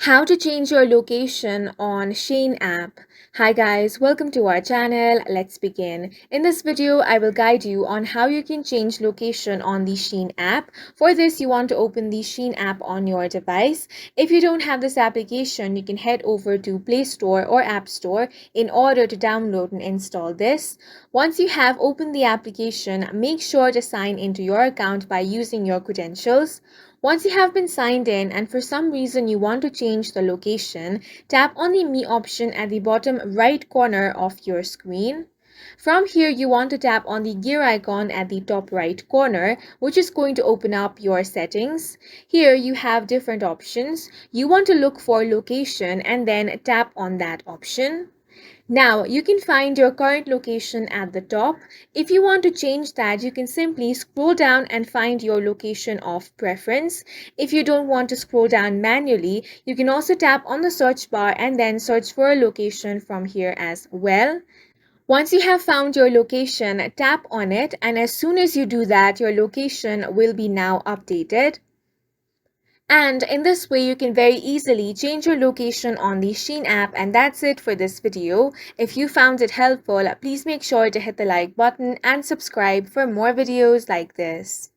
How to change your location on Shein app. Hi guys, welcome to our channel. Let's begin. In this video, I will guide you on how you can change location on the Shein app. For this, you want to open the Shein app on your device. If you don't have this application, you can head over to Play Store or App Store in order to download and install this. Once you have opened the application, make sure to sign into your account by using your credentials. Once you have been signed in and for some reason you want to change the location, tap on the Me option at the bottom right corner of your screen. From here, you want to tap on the gear icon at the top right corner, which is going to open up your settings. Here you have different options. You want to look for location and then tap on that option. Now, you can find your current location at the top. If you want to change that, you can simply scroll down and find your location of preference. If you don't want to scroll down manually, you can also tap on the search bar and then search for a location from here as well. Once you have found your location, tap on it, and as soon as you do that, your location will be now updated. And in this way, you can very easily change your location on the Shein app. And that's it for this video. If you found it helpful, please make sure to hit the like button and subscribe for more videos like this.